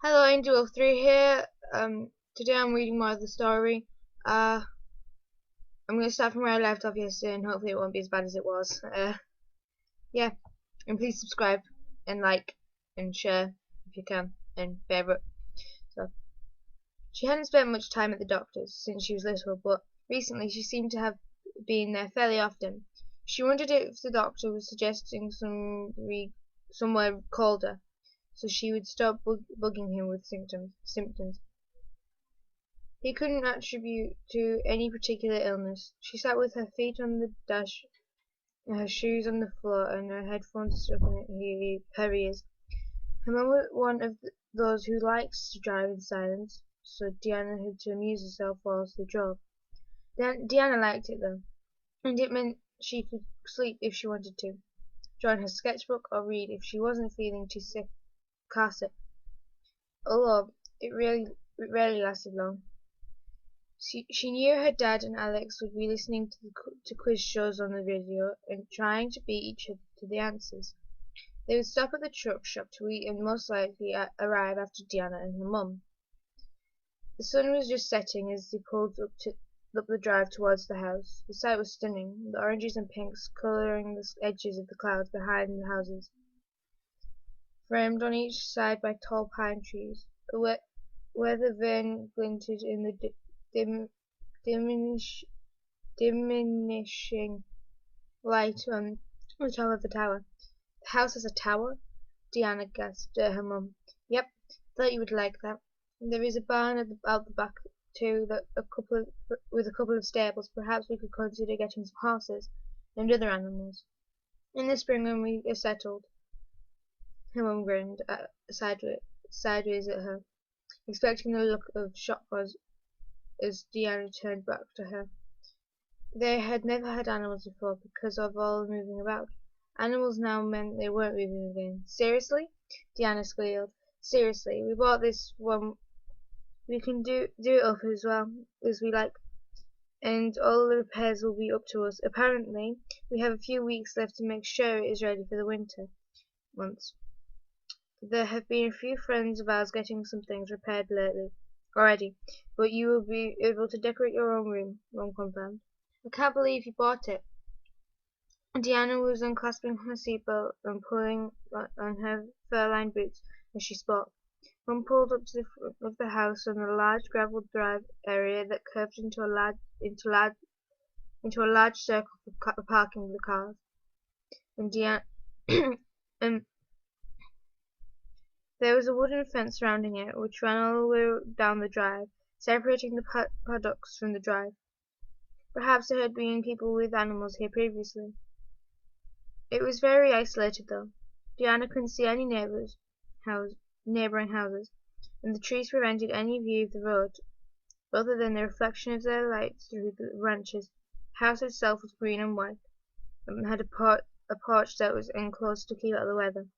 Hello, Angel03 here. Today I'm reading more of the story. I'm going to start from where I left off yesterday, and hopefully it won't be as bad as it was. Yeah, and please subscribe and like and share if you can, and favourite. So, she hadn't spent much time at the doctor's since she was little, but recently she seemed to have been there fairly often. She wondered if the doctor was suggesting somewhere colder, so she would stop bugging him with symptoms he couldn't attribute to any particular illness. She sat with her feet on the dash, her shoes on the floor, and her headphones stuck in her ears. Her mum was one of those who likes to drive in silence, so Diana had to amuse herself whilst they drove. Diana liked it though, and it meant she could sleep if she wanted to, join her sketchbook, or read if she wasn't feeling too sick. Although it rarely lasted long. She knew her dad and Alex would be listening to quiz shows on the radio and trying to beat each other to the answers. They would stop at the truck shop to eat and most likely arrive after Diana and her mum. The sun was just setting as they pulled up the drive towards the house. The sight was stunning, the oranges and pinks colouring the edges of the clouds behind the houses, framed on each side by tall pine trees. Where the vane glinted in the dim, diminishing light on the top of the tower. The house has a tower? Diana gasped at her mum. Yep, thought you would like that. There is a barn out the back too, with a couple of stables. Perhaps we could consider getting some horses and other animals. In the spring when we are settled. Her mum grinned sideways at her, expecting the look of shock as Diana turned back to her. They had never had animals before because of all the moving about. Animals now meant they weren't moving again. Seriously? Diana squealed. Seriously, we bought this one. We can do it up as well as we like, and all the repairs will be up to us. Apparently, we have a few weeks left to make sure it is ready for the winter months. There have been a few friends of ours getting some things repaired lately already, but you will be able to decorate your own room, Mum confirmed. I can't believe you bought it. Diana was unclasping her seatbelt and pulling on her fur-lined boots as she spoke. Mum pulled up to the front of the house on a large gravel drive area that curved into a large circle for parking the cars. And Diana and there was a wooden fence surrounding it, which ran all the way down the drive, separating the paddocks from the drive. Perhaps there had been people with animals here previously. It was very isolated, though. Diana couldn't see any neighbouring houses, and the trees prevented any view of the road, other than the reflection of their lights through the branches. The house itself was green and white, and had a porch that was enclosed to keep out the weather.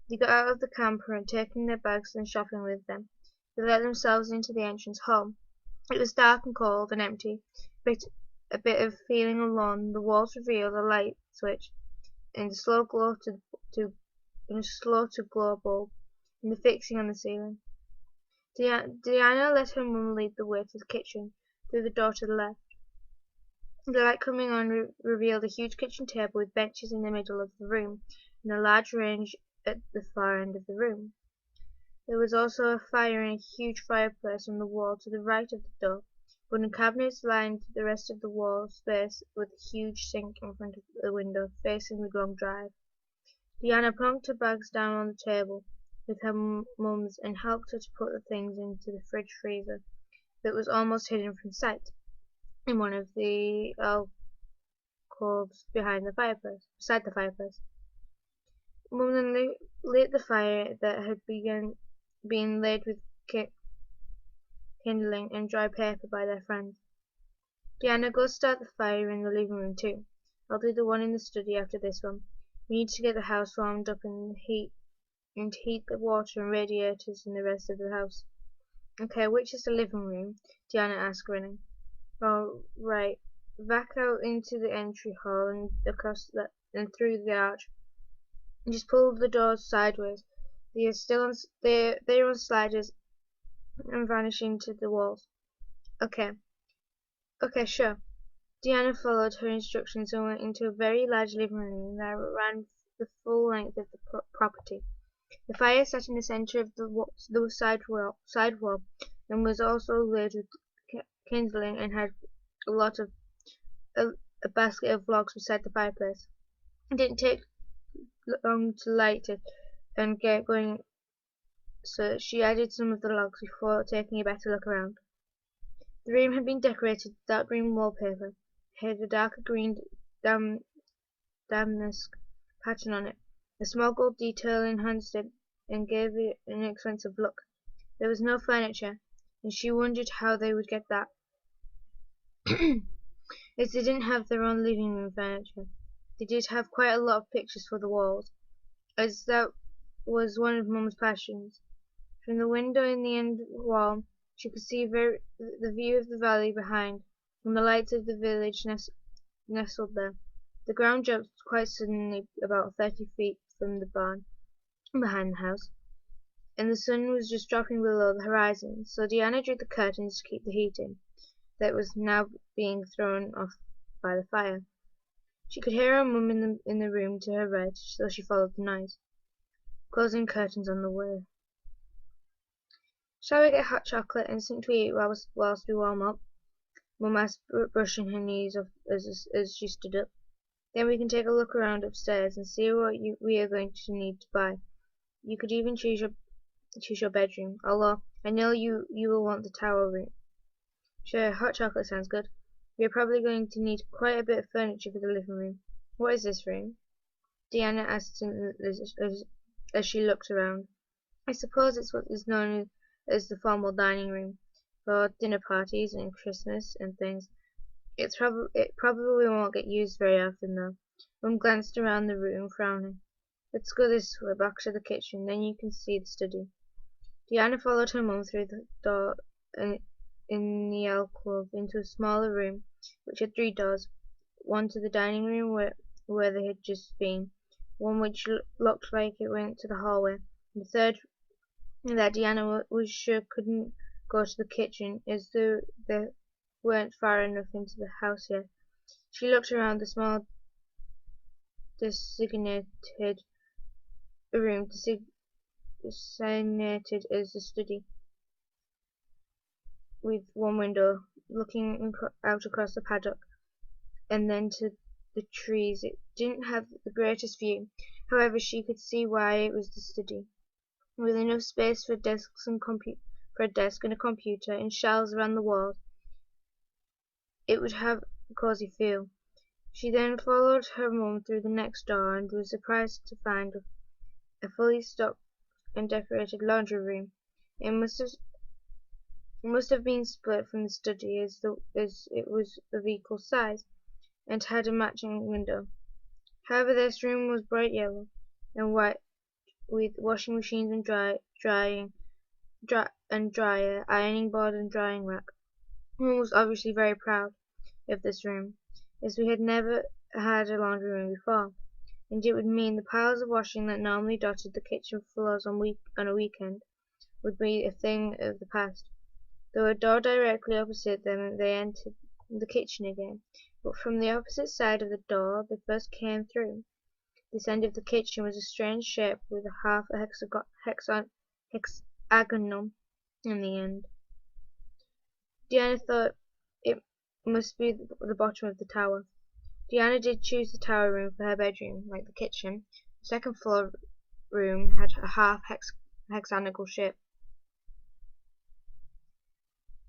They got out of the camper and, taking their bags and shopping with them, they let themselves into the entrance hall. It was dark and cold and empty, a bit of feeling alone. The walls revealed a light switch and a slow to glow bulb in the fixing on the ceiling. Diana let her mum lead the way to the kitchen through the door to the left. The light coming on revealed a huge kitchen table with benches in the middle of the room and a large range at the far end of the room. There was also a fire in a huge fireplace on the wall to the right of the door. Wooden cabinets lined the rest of the wall space with a huge sink in front of the window facing the long drive. Diana plonked her bags down on the table with her mum's and helped her to put the things into the fridge freezer that was almost hidden from sight in one of the alcoves beside the fireplace. Mum then lit the fire that had been laid with kindling and dry paper by their friends. Diana, go start the fire in the living room too. I'll do the one in the study after this one. We need to get the house warmed up and heat the water and radiators in the rest of the house. Okay, which is the living room? Diana asked, grinning. Oh, right. Back out into the entry hall and across and through the arch. Just pull the doors sideways. They are still on. They're on sliders and vanish into the walls. Okay. Okay, sure. Diana followed her instructions and went into a very large living room that ran the full length of the property. The fire sat in the centre of the side wall and was also lit with kindling and had a lot of a, a basket of logs beside the fireplace. It didn't take long to light it and get going, so she added some of the logs before taking a better look around. The room had been decorated with dark green wallpaper. It had a darker green damask pattern on it. A small gold detail enhanced it and gave it an expensive look. There was no furniture, and she wondered how they would get that, as they didn't have their own living room furniture. They did have quite a lot of pictures for the walls, as that was one of Mum's passions. From the window in the end wall she could see the view of the valley behind, and the lights of the village nestled there. The ground jumped quite suddenly about 30 feet from the barn behind the house, and the sun was just dropping below the horizon, so Diana drew the curtains to keep the heat in, that was now being thrown off by the fire. She could hear her mum in the room to her right, so she followed the noise, closing curtains on the way. "Shall we get hot chocolate and something to eat whilst we warm up?" Mum asked, brushing her knees off as she stood up. "Then we can take a look around upstairs and see what we are going to need to buy. You could even choose your bedroom, although I know you will want the tower room." "Sure, hot chocolate sounds good. We are probably going to need quite a bit of furniture for the living room. What is this room?" Diana asked as she looked around. "I suppose it's what is known as the formal dining room, for dinner parties and Christmas and things. It probably won't get used very often, though." Mum glanced around the room, frowning. "Let's go this way, back to the kitchen, then you can see the study." Diana followed her mum through the door in the alcove into a smaller room which had 3 doors, one to the dining room where they had just been, one which looked like it went to the hallway, and the third that Diana was sure couldn't go to the kitchen, as they weren't far enough into the house yet. She looked around the small designated room, designated as the study, with one window looking out across the paddock and then to the trees. It didn't have the greatest view, however she could see why it was the study. With enough space for a desk and a computer and shelves around the walls, it would have a cosy feel. She then followed her mum through the next door and was surprised to find a fully stocked and decorated laundry room. It must have been split from the study, as it was of equal size and had a matching window. However, this room was bright yellow and white, with washing machines and dryer, ironing board and drying rack. Mum was obviously very proud of this room, as we had never had a laundry room before, and it would mean the piles of washing that normally dotted the kitchen floors on a weekend would be a thing of the past. There was a door directly opposite them and they entered the kitchen again, but from the opposite side of the door they first came through. This end of the kitchen was a strange shape with a half a hexagonal in the end. Diana thought it must be the bottom of the tower. Diana did choose the tower room for her bedroom, like the kitchen. The second floor room had a half hexagonal shape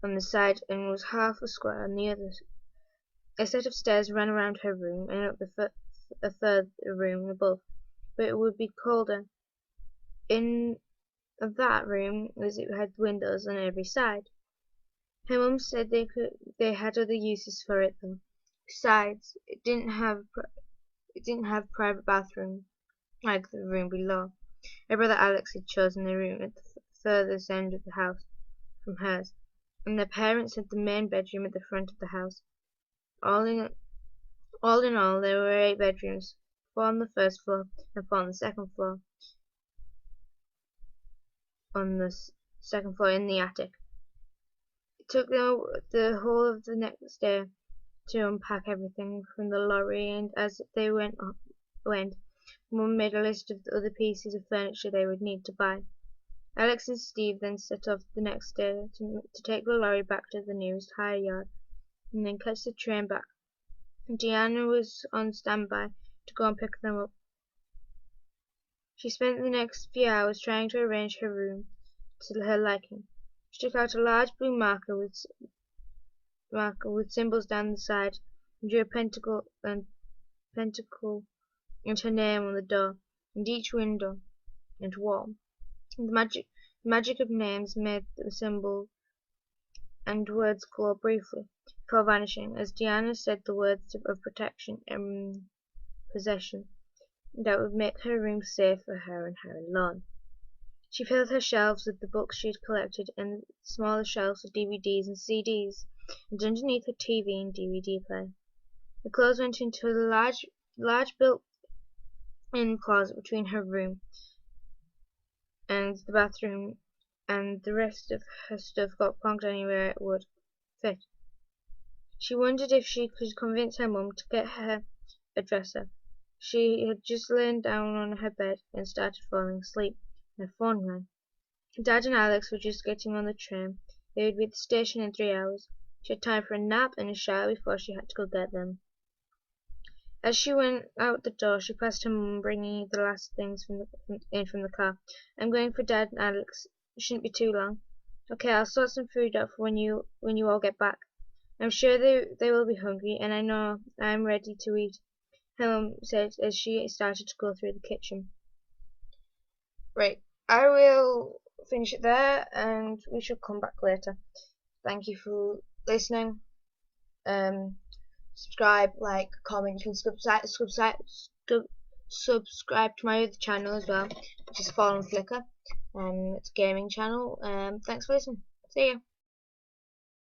on the side and was half a square on the other. A set of stairs ran around her room and up a further room above, but it would be colder in that room as it had windows on every side. Her mum said they had other uses for it though. Besides, it didn't have private bathroom like the room below. Her brother Alex had chosen the room at the furthest end of the house from hers, and their parents had the main bedroom at the front of the house. All in all, there were 8 bedrooms, 4 on the first floor and 4 on the second floor. on the second floor in the attic. It took them the whole of the next day to unpack everything from the lorry, and as they went, Mum made a list of the other pieces of furniture they would need to buy. Alex and Steve then set off the next day to take the lorry back to the nearest hire yard, and then catch the train back. Diana was on standby to go and pick them up. She spent the next few hours trying to arrange her room to her liking. She took out a large blue marker with symbols down the side, and drew a pentacle and her name on the door, and each window and wall. The magic of names made the symbol and words glow briefly, before vanishing, as Diana said the words of protection and possession that would make her room safe for her and her alone. She filled her shelves with the books she had collected, and smaller shelves with DVDs and CDs, and underneath her TV and DVD player. The clothes went into a large built-in closet between her room and the bathroom, and the rest of her stuff got plonked anywhere it would fit. She wondered if she could convince her mum to get her a dresser. She had just lain down on her bed and started falling asleep. Her phone rang. Dad and Alex were just getting on the train. They would be at the station in 3 hours. She had time for a nap and a shower before she had to go get them. As she went out the door, she passed her mum, bringing the last things from the car. "I'm going for Dad and Alex. It shouldn't be too long." "Okay, I'll sort some food out for when you all get back. I'm sure they will be hungry, and I know I'm ready to eat," her mum said as she started to go through the kitchen. Right, I will finish it there, and we shall come back later. Thank you for listening. Subscribe, like, comment. You can subscribe to my other channel as well, which is Fallen Flicker. It's a gaming channel. Thanks for listening. See ya.